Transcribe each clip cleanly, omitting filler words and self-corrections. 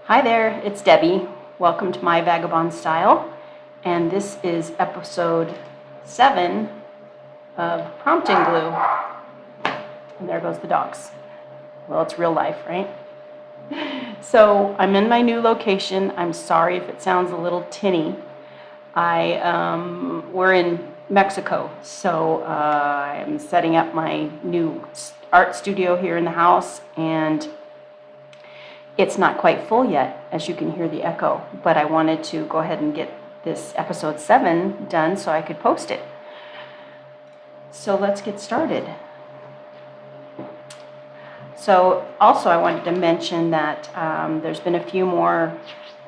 Hi there, it's Debbie. Welcome to My Vagabond Style, and this is episode 7 of Prompting Glue. And there goes the dogs. Well, it's real life, right? So I'm in my new location. I'm sorry if it sounds a little tinny. We're in Mexico, so I'm setting up my new art studio here in the house, and it's not quite full yet, as you can hear the echo, but I wanted to go ahead and get this episode 7 done so I could post it. So let's get started. So also I wanted to mention that there's been a few more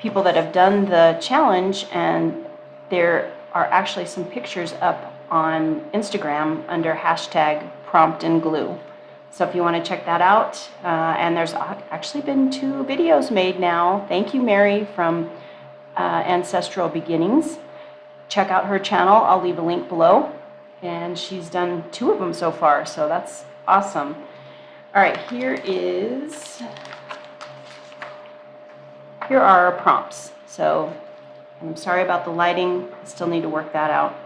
people that have done the challenge, and there are actually some pictures up on Instagram under hashtag #PromptandGlue. So if you want to check that out, and there's actually been 2 videos made now. Thank you, Mary from Ancestral Beginnings. Check out her channel. I'll leave a link below. And she's done 2 of them so far, so that's awesome. All right, here are our prompts. So I'm sorry about the lighting. I still need to work that out.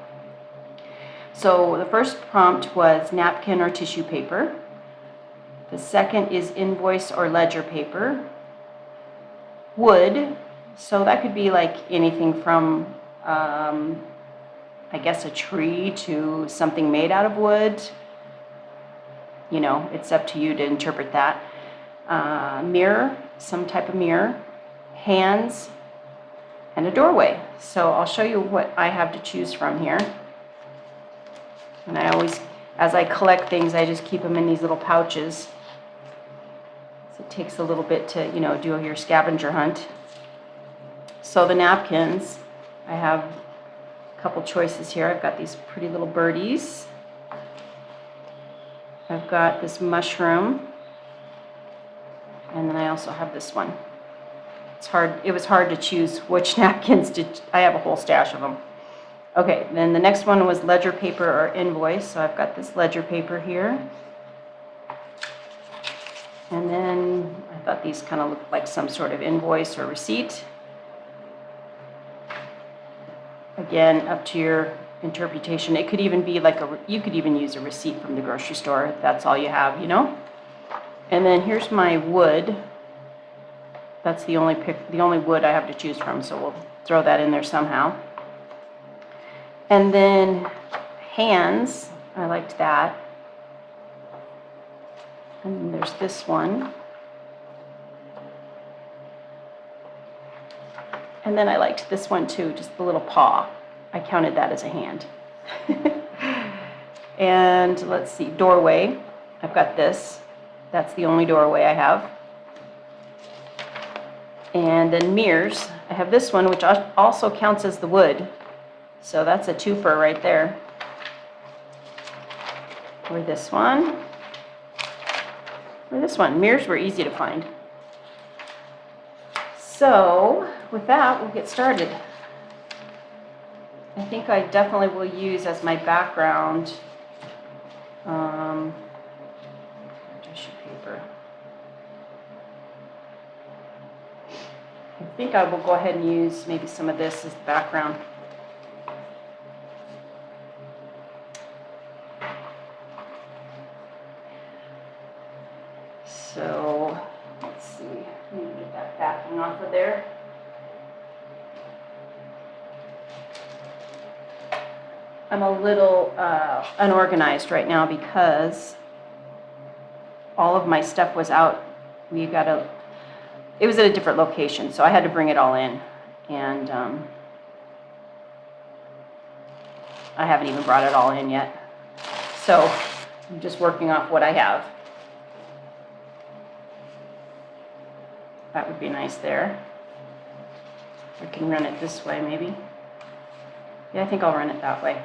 So the first prompt was napkin or tissue paper. The second is invoice or ledger paper. Wood, so that could be like anything from, I guess, a tree to something made out of wood. You know, it's up to you to interpret that. Mirror, some type of mirror. Hands, and a doorway. So I'll show you what I have to choose from here. And I always, as I collect things, I just keep them in these little pouches. So it takes a little bit to, do your scavenger hunt. So the napkins, I have a couple choices here. I've got these pretty little birdies. I've got this mushroom. And then I also have this one. It was hard to choose which napkins I have a whole stash of them. Okay, then the next one was ledger paper or invoice. So I've got this ledger paper here. And then I thought these kind of looked like some sort of invoice or receipt. Again, up to your interpretation. It could even be like you could even use a receipt from the grocery store if that's all you have, And then here's my wood. That's the only wood I have to choose from, so we'll throw that in there somehow. And then hands, I liked that. And there's this one. And then I liked this one too, just the little paw. I counted that as a hand. And let's see, doorway. I've got this. That's the only doorway I have. And then mirrors. I have this one, which also counts as the wood. So that's a twofer right there. Or this one. Or this one. Mirrors were easy to find. So with that, we'll get started. I think I definitely will use as my background tissue paper. I think I will go ahead and use maybe some of this as the background. So let's see, let me get that backing off of there. I'm a little unorganized right now because all of my stuff was out. It was at a different location, so I had to bring it all in. And I haven't even brought it all in yet. So I'm just working off what I have. That would be nice there. I can run it this way, maybe. Yeah, I think I'll run it that way.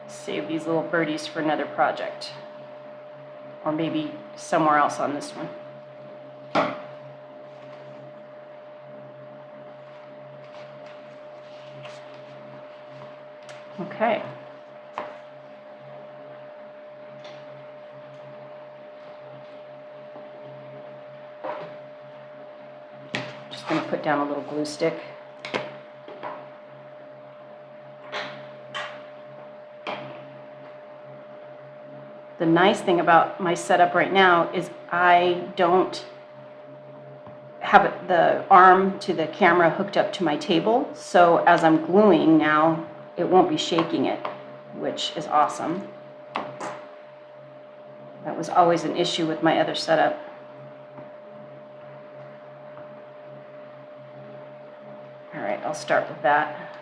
Save these little birdies for another project. Or maybe somewhere else on this one. Okay. Just going to put down a little glue stick. The nice thing about my setup right now is I don't have the arm to the camera hooked up to my table, so as I'm gluing now, it won't be shaking it, which is awesome. That was always an issue with my other setup. All right, I'll start with that.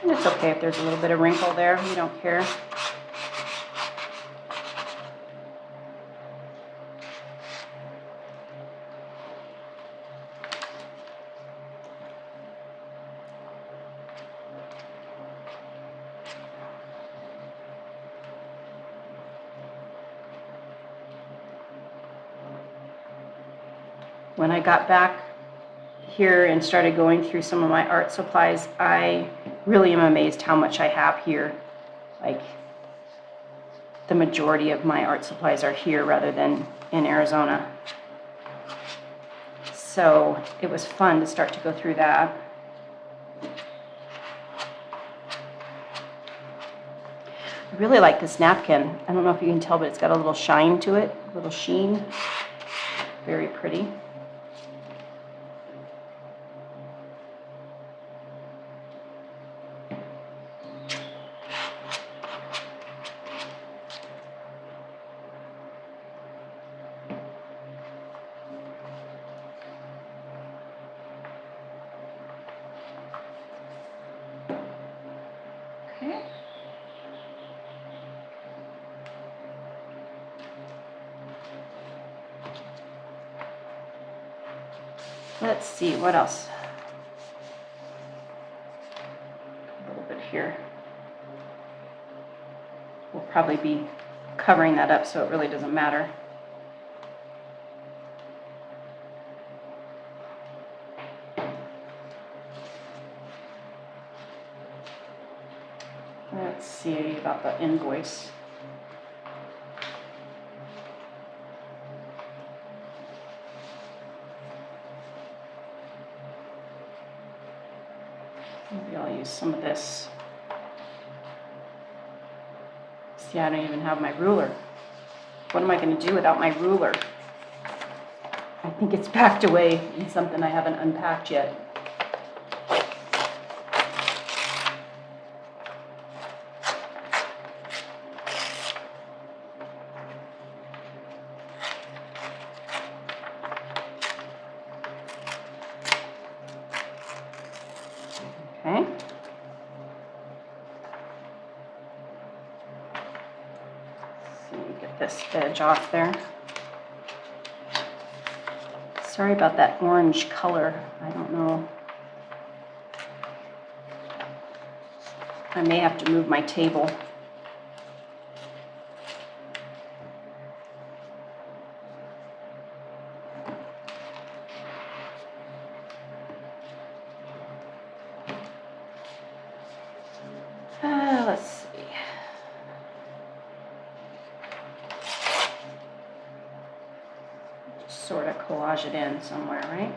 And it's okay if there's a little bit of wrinkle there, we don't care. When I got back here and started going through some of my art supplies, I really am amazed how much I have here. Like, the majority of my art supplies are here rather than in Arizona. So it was fun to start to go through that. I really like this napkin. I don't know if you can tell, but it's got a little shine to it, a little sheen. Very pretty. Okay. Let's see, what else? A little bit here. We'll probably be covering that up, so it really doesn't matter. Let's see about the invoice. Maybe I'll use some of this. See, I don't even have my ruler. What am I going to do without my ruler? I think it's packed away in something I haven't unpacked yet. Okay. Get this edge off there. Sorry about that orange color. I don't know. I may have to move my table. Let's see. Just sort of collage it in somewhere, right?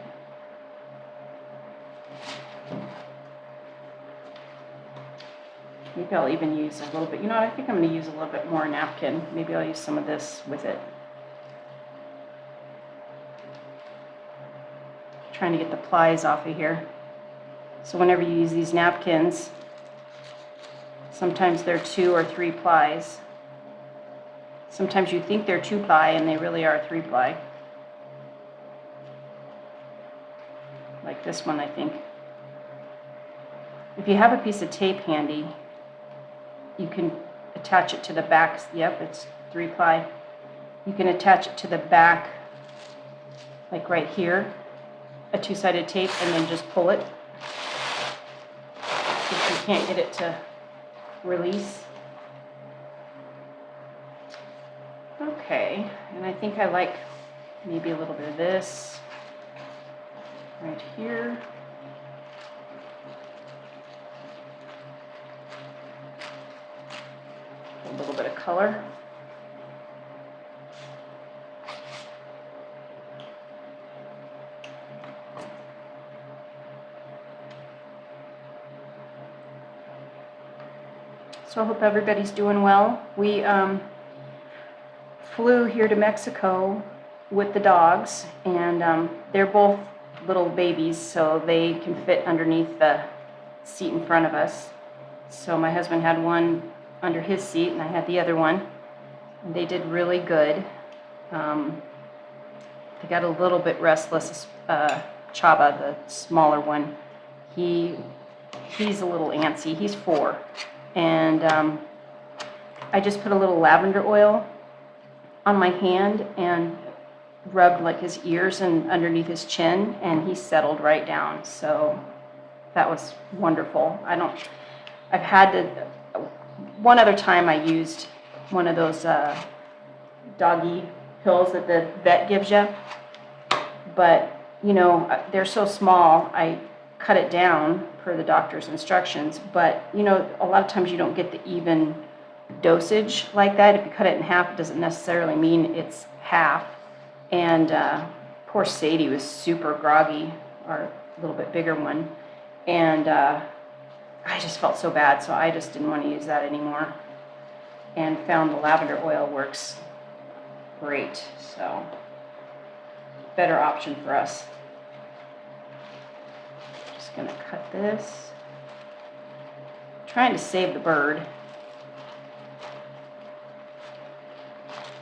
Maybe I'll even use a little bit. You know what? I think I'm going to use a little bit more napkin. Maybe I'll use some of this with it. Trying to get the plies off of here. So whenever you use these napkins, sometimes they're 2 or 3 plies. Sometimes you think they're 2 ply and they really are 3 ply. Like this one, I think. If you have a piece of tape handy, you can attach it to the back. Yep, it's 3 ply. You can attach it to the back, like right here, a 2-sided tape, and then just pull it. If you can't get it to release. Okay, and I think I like maybe a little bit of this right here. a little bit of color. So I hope everybody's doing well. We flew here to Mexico with the dogs, and they're both little babies, so they can fit underneath the seat in front of us. So my husband had one under his seat, and I had the other one. And they did really good. They got a little bit restless. Chaba, the smaller one, he's a little antsy. He's 4. And I just put a little lavender oil on my hand and rubbed like his ears and underneath his chin, and he settled right down. So that was wonderful. I've had to, one other time I used one of those doggy pills that the vet gives you, but you know, they're so small, I cut it down per the doctor's instructions, but you know, a lot of times you don't get the even dosage like that. If you cut it in half, it doesn't necessarily mean it's half. And poor Sadie was super groggy, our little bit bigger one, and I just felt so bad, so I just didn't want to use that anymore, and found the lavender oil works great. So better option for us. Just gonna cut this, trying to save the bird.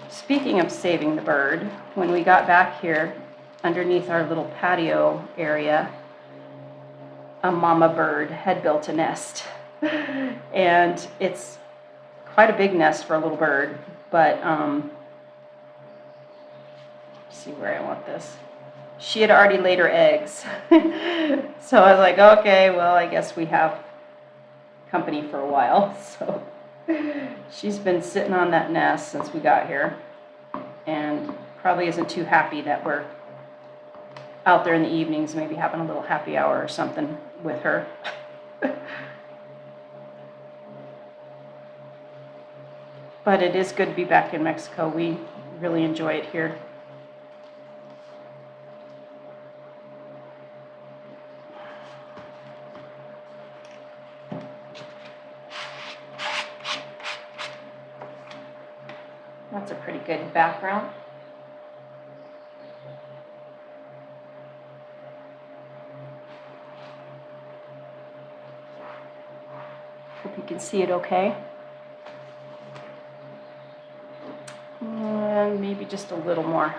Speaking of saving the bird, when we got back here underneath our little patio area, a mama bird had built a nest. And it's quite a big nest for a little bird, but let's see where I want this. She had already laid her eggs. So I was like, okay, well, I guess we have company for a while. So she's been sitting on that nest since we got here, and probably isn't too happy that we're out there in the evenings, maybe having a little happy hour or something with her. But it is good to be back in Mexico. We really enjoy it here. That's a pretty good background. Hope you can see it okay. And maybe just a little more.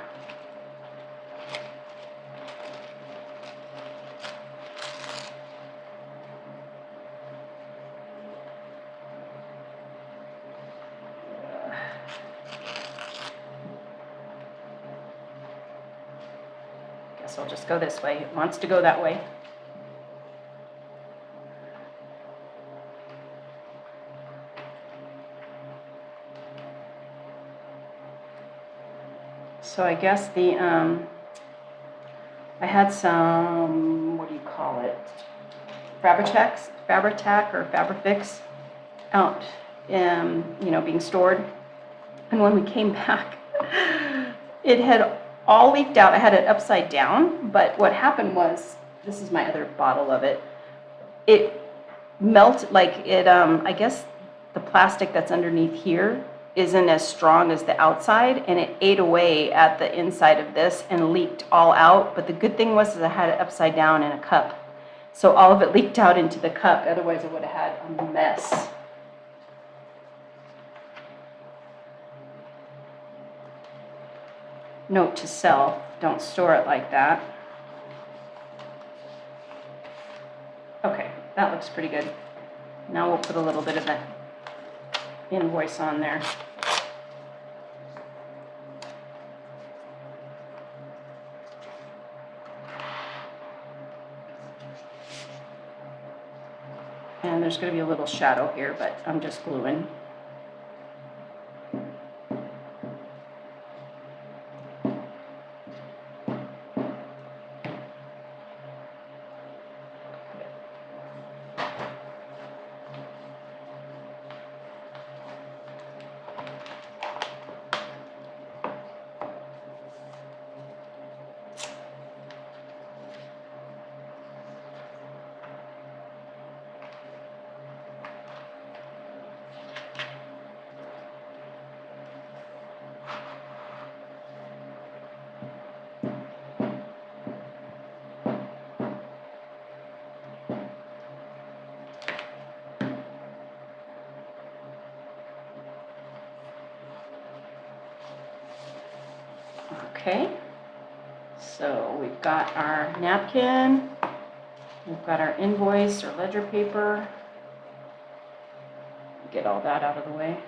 Guess I'll just go this way. It wants to go that way. So I guess the, I had some, what do you call it? Fabri-Tac or Fabri-Fix out, you know, being stored. And when we came back, it had all leaked out. I had it upside down, but what happened was, this is my other bottle of it, it melted, like it, I guess the plastic that's underneath here isn't as strong as the outside, and it ate away at the inside of this and leaked all out. But the good thing was I had it upside down in a cup, so all of it leaked out into the cup. Otherwise I would have had a mess. Note to self, don't store it like that. Okay, that looks pretty good. Now we'll put a little bit of the invoice on there. And there's going to be a little shadow here, but I'm just gluing. Okay, so we've got our napkin, we've got our invoice or ledger paper. Get all that out of the way.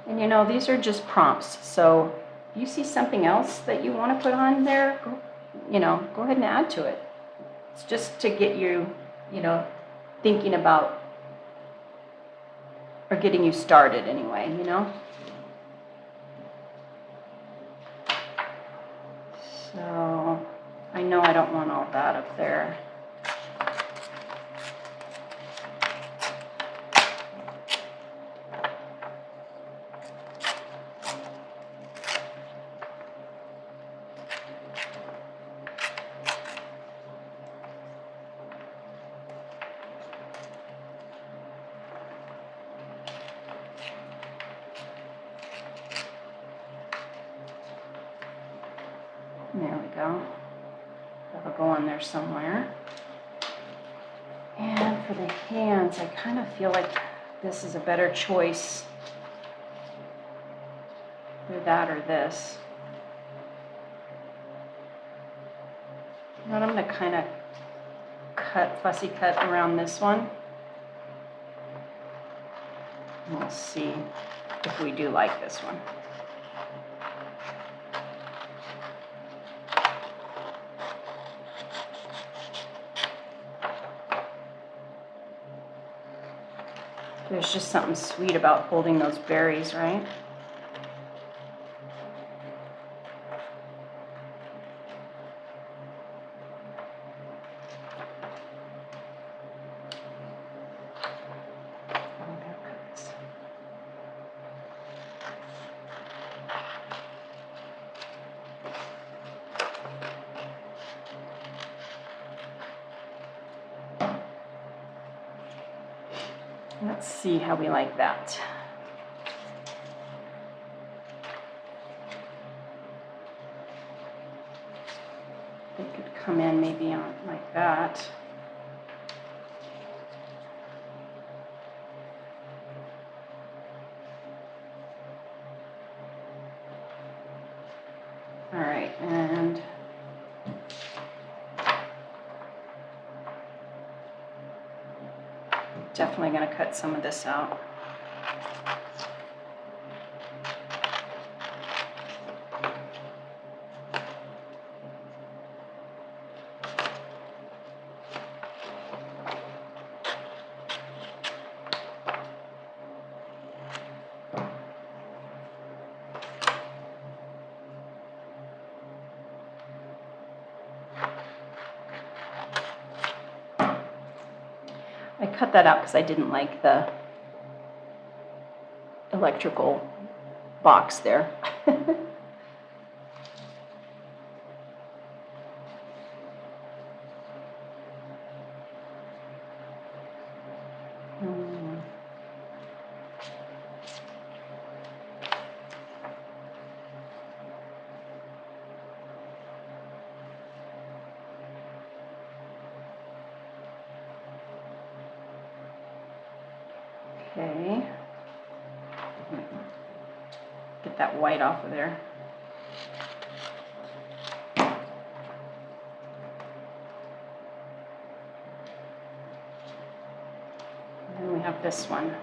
And you know, these are just prompts, so if you see something else that you want to put on there, go ahead and add to it. It's just to get you, thinking about, or getting you started anyway, So, I know I don't want all that up there. There we go. That'll go on there somewhere. And for the hands, I kind of feel like this is a better choice. Either that or this. But I'm going to kind of fussy cut around this one. And we'll see if we do like this one. There's just something sweet about holding those berries, right? Let's see how we like that. They could come in maybe on like that. All right, and definitely going to cut some of this out. I cut that out because I didn't like the electrical box there. Okay. Get that white off of there. And then we have this one.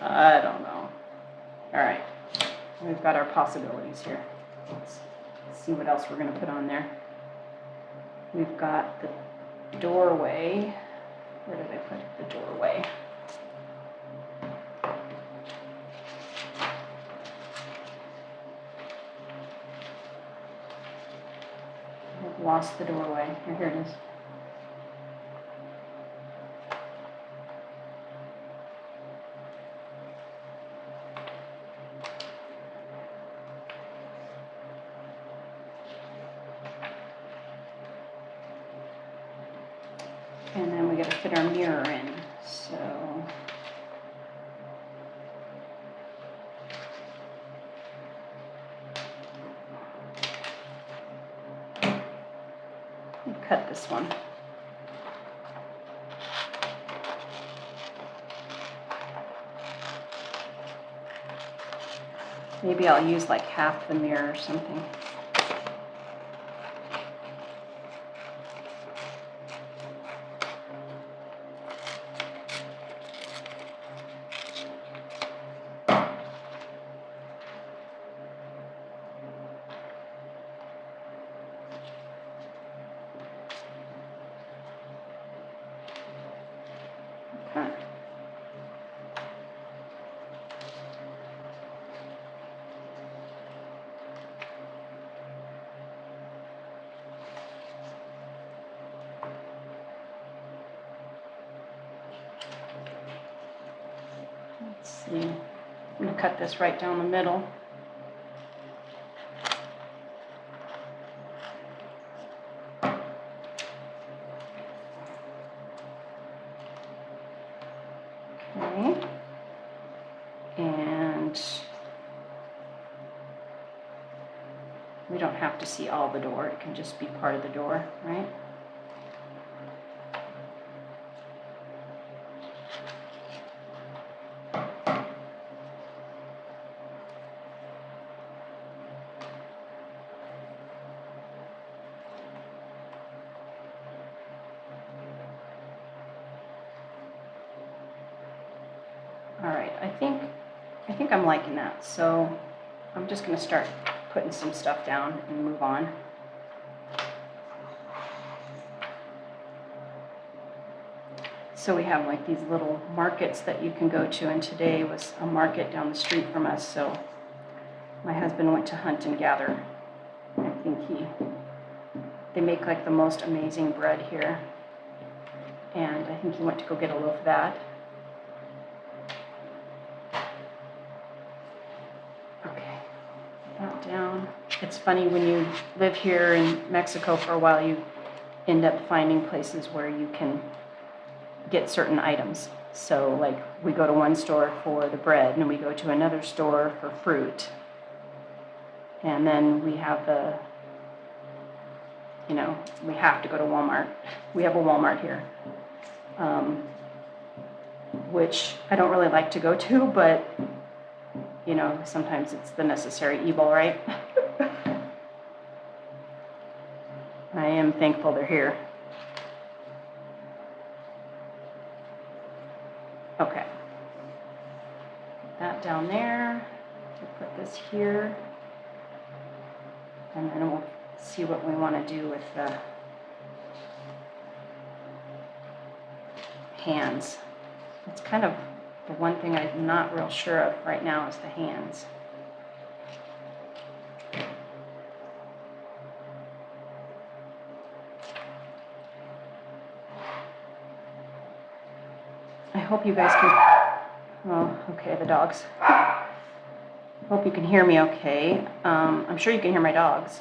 I don't know. All right, we've got our possibilities here. Let's see what else we're going to put on there. We've got the doorway. Where did I put the doorway? I've lost the doorway. Here it is. And then we got to fit our mirror in. So cut this one. Maybe I'll use like half the mirror or something. Okay. Let's see. I'm going to cut this right down the middle. Okay. And we don't have to see all the door. It can just be part of the door, right? All right, I think I'm liking that. So I'm just going to start putting some stuff down and move on. So we have like these little markets that you can go to, and today was a market down the street from us. So my husband went to hunt and gather. I think they make like the most amazing bread here. And I think he went to go get a loaf of that. Okay, that down. It's funny, when you live here in Mexico for a while, you end up finding places where you can get certain items. So like we go to one store for the bread, and we go to another store for fruit. And then we have we have to go to Walmart. We have a Walmart here, which I don't really like to go to, but sometimes it's the necessary evil, right? I am thankful they're here. Okay. Put that down there. We'll put this here. And then we'll see what we want to do with the hands. It's kind of the one thing I'm not real sure of right now is the hands. I hope you guys can, oh, okay, the dogs. Hope you can hear me okay. I'm sure you can hear my dogs.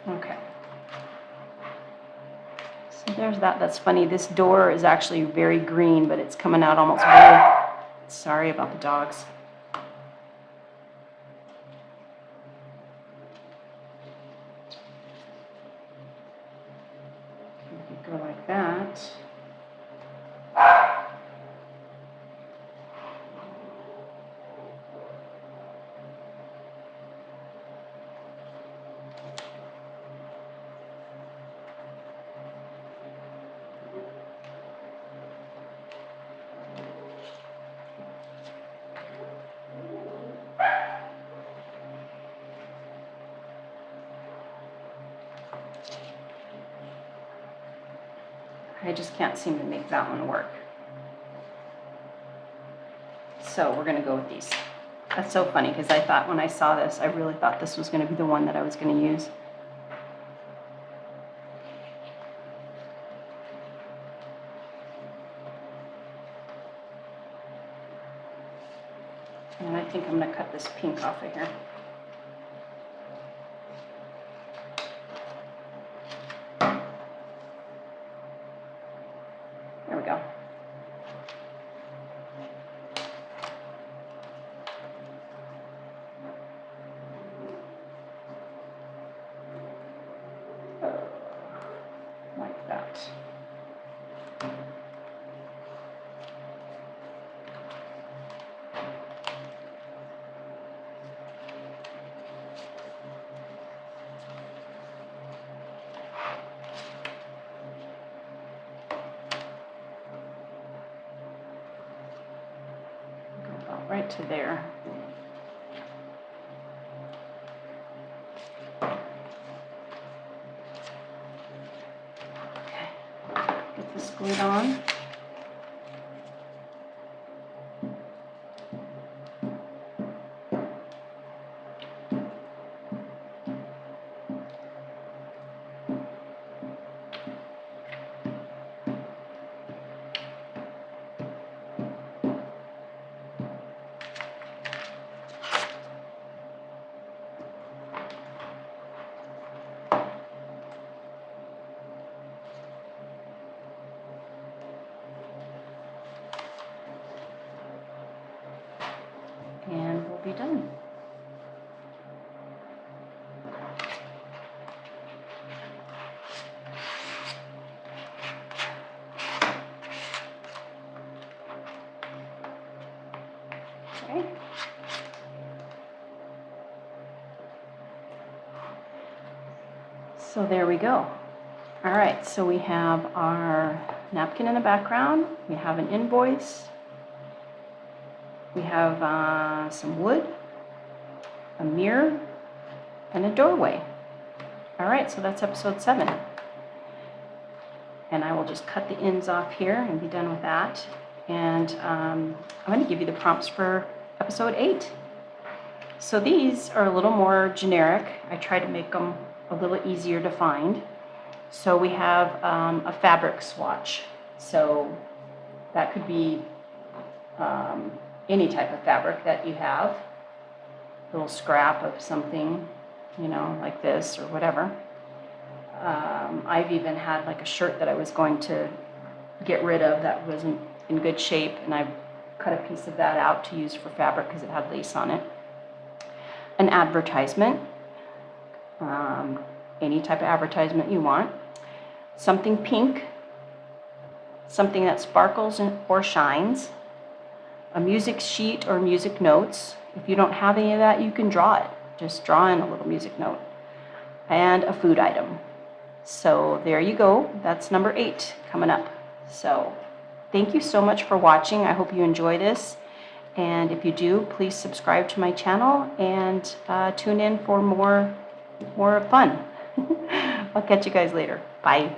Okay. So there's that. That's funny. This door is actually very green, but it's coming out almost blue. Sorry about the dogs. Go like that. I just can't seem to make that one work. So we're going to go with these. That's so funny, because I thought when I saw this, I really thought this was going to be the one that I was going to use. And I think I'm going to cut this pink off of here. There we go. Like that. Right to there. Okay, get this glued on. And we'll be done. Okay. So there we go. All right, so we have our napkin in the background. We have an invoice. We have some wood, a mirror, and a doorway. All right, so that's episode 7. And I will just cut the ends off here and be done with that. And I'm going to give you the prompts for episode 8. So these are a little more generic. I try to make them a little easier to find. So we have a fabric swatch. So that could be any type of fabric that you have, a little scrap of something, you know, like this or whatever. I've even had like a shirt that I was going to get rid of that wasn't in good shape, and I cut a piece of that out to use for fabric because it had lace on it. An advertisement, any type of advertisement you want. Something pink, something that sparkles or shines. A music sheet or music notes. If you don't have any of that, you can draw it. Just draw in a little music note. And a food item. So there you go. That's number 8 coming up. So thank you so much for watching. I hope you enjoy this. And if you do, please subscribe to my channel and tune in for more fun. I'll catch you guys later. Bye.